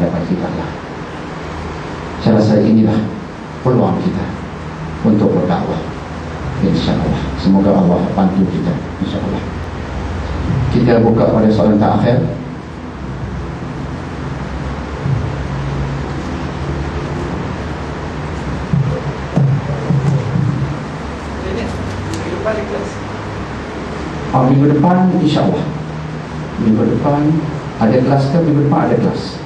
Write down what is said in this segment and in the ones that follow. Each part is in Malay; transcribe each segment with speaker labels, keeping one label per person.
Speaker 1: hadapan kita lah. Saya rasa inilah peluang kita untuk berdakwah, insyaAllah. Semoga Allah bantu kita, insyaAllah. Kita buka pada soalan terakhir. Minggu depan insyaAllah. Minggu depan ada kelas ke? Minggu depan ada kelas.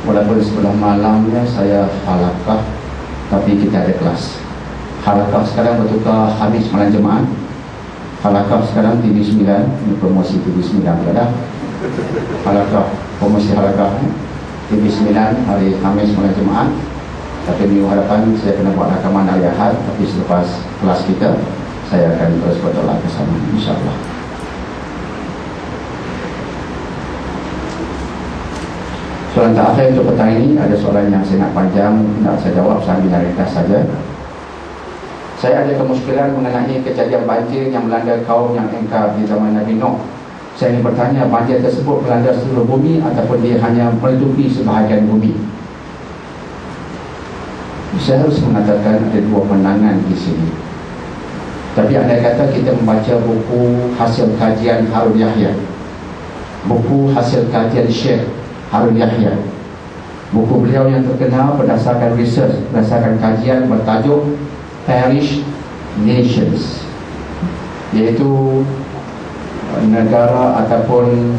Speaker 1: Walaupun sebelah malamnya saya halakah, tapi kita ada kelas. Halakah sekarang bertukar Khamis malam Jumaat. Halakah sekarang TV9, ini promosi TV9 dah. Halakah, promosi halakah TV9 hari Khamis malam Jumaat. Tapi minggu hadapan saya kena buat rakaman hari Ahad. Tapi selepas kelas kita, saya akan terus bertolak ke sana, insyaAllah. Soalan terakhir untuk petang ini, ada soalan yang sangat panjang, nak saya jawab sambil ringkas saja. Saya ada kemusykilan mengenai kejadian banjir yang melanda kaum yang engkar di zaman Nabi Nuh. Saya ingin bertanya, banjir tersebut melanda seluruh bumi ataupun dia hanya menutupi sebahagian bumi? Saya harus mengatakan ada dua pandangan di sini. Tapi andai kata kita membaca buku hasil kajian Harun Yahya, buku hasil kajian Syekh Harun Yahya, buku beliau yang terkenal berdasarkan research, berdasarkan kajian bertajuk Perished Nations, iaitu negara ataupun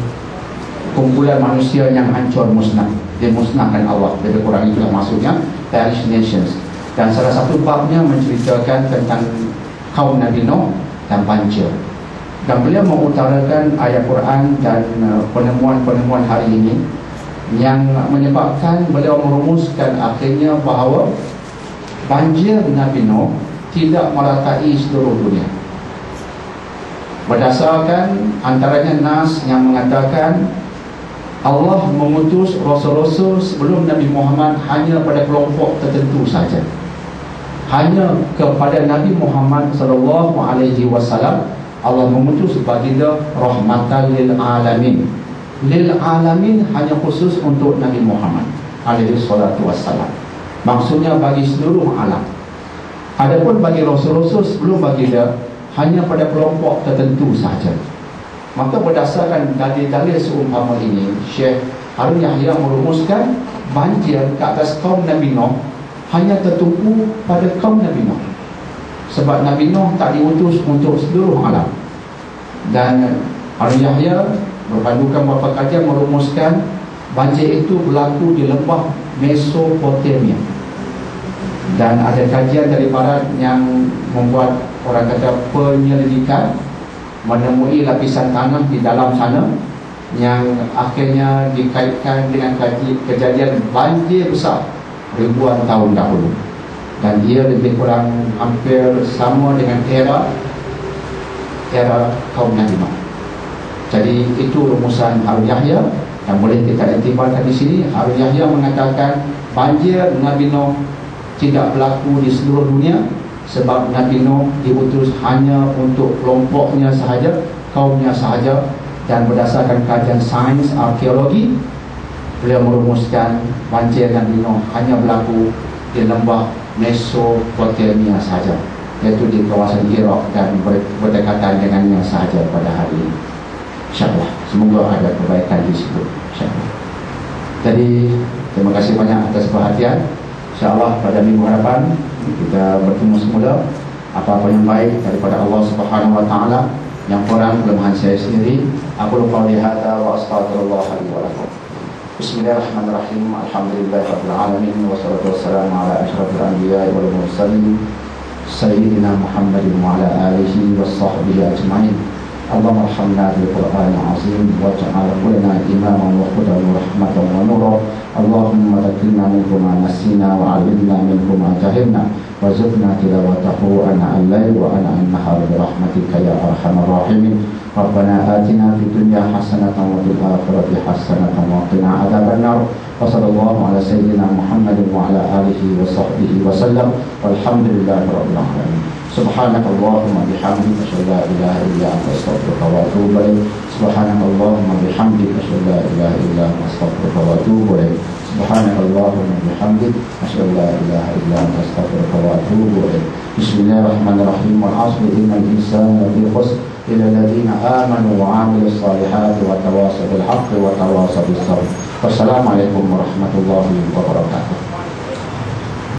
Speaker 1: kumpulan manusia yang hancur musnah, dimusnahkan Allah. Lebih kurang itulah maksudnya Perished Nations. Dan salah satu babnya menceritakan tentang kaum Nabi Nuh dan banjir. Dan beliau mengutarakan ayat Quran dan penemuan-penemuan hari ini yang menyebabkan beliau merumuskan akhirnya bahawa banjir Nabi Nuh tidak meratai seluruh dunia. Berdasarkan antaranya nas yang mengatakan Allah mengutus rasul-rasul sebelum Nabi Muhammad hanya pada kelompok tertentu saja. Hanya kepada Nabi Muhammad SAW Allah mengutus baginda rahmatan lil alamin. Lil alamin hanya khusus untuk Nabi Muhammad SAW. Maksudnya bagi seluruh alam. Adapun bagi rasul-rasul sebelum baginda hanya pada kelompok tertentu sahaja. Maka berdasarkan dalil-dalil seumpama ini, Syekh Harun Yahya merumuskan banjir ke atas kaum Nabi Nuh hanya tertumpu pada kaum Nabi Nuh. Sebab Nabi Nuh tak diutus untuk seluruh alam. Dan Harun Yahya berpandukan beberapa kajian merumuskan banjir itu berlaku di lembah Mesopotamia. Dan ada kajian dari barat yang membuat orang kata penyelidikan, menemui lapisan tanah di dalam sana yang akhirnya dikaitkan dengan kejadian banjir besar ribuan tahun dahulu. Dan ia lebih kurang hampir sama dengan era kaum Nabi Nuh. Jadi itu rumusan Harun Yahya yang boleh kita iktibarkan di sini. Harun Yahya mengatakan banjir Nabi Nuh tidak berlaku di seluruh dunia sebab Nabi Nuh diutus hanya untuk kelompoknya sahaja, kaumnya sahaja. Dan berdasarkan kajian sains arkeologi, beliau merumuskan banjir Nabi Nuh hanya berlaku di lembah Mesopotamia sahaja, iaitu di kawasan Iraq dan berdekatan dengannya sahaja pada hari ini. InsyaAllah, semoga ada kebaikan di situ, InsyaAllah. Jadi terima kasih banyak atas perhatian. InsyaAllah pada minggu hadapan kita bertemu semula. Apa-apa yang baik daripada Allah Subhanahu Wa Taala, yang kurang kelemahan saya sendiri. Aku lupa lihada wa astaghfirullah li wa lakum. Bismillahirrahmanirrahim. Alhamdulillahirabbil alamin wassalatu wassalamu ala asyrafil anbiya'i wal mursalin sayyidina Muhammadin wa ala alihi washabbihi ajmain. Allahumma arhamna bil Qur'anil azim waj'alhu lana imaman wa hudan wa rahmatan wa nura. Allahumma dhakkirna minhu ma nasina wa 'allimna minhu ma jahilna warzuqna tilawatahu ana al-lail wa ana an-nahar bi rahmatika ya arhamar rahimin. Rabbana atina fid dunya hasanatan wa fil akhirati hasanatan wa qina adzabannar. Wa sallallahu ala sayyidina Muhammadin wa ala alihi wa sahbihi wa sallam. Walhamdulillahi rabbil alamin. Subhanakallahumma bihamdika asyhadu an la ilaha illa anta astaghfiruka wa atubu ilaik. Subhanakallahumma bihamdika asyhadu an la ilaha illa anta astaghfiruka wa atubu ilaik. Subhanakallahumma bihamdik asyhadu an la ilaha illa anta astaghfiruka wa atubu ilaik. Bismillahirrahmanirrahim. Wal 'asri innal insana lafi khusr illa alladziina aamanu wa 'amilus shalihati wa tawassaw bil haqqi wa tawassaw bis sabr. Wassalamualaikum warahmatullahi wabarakatuh.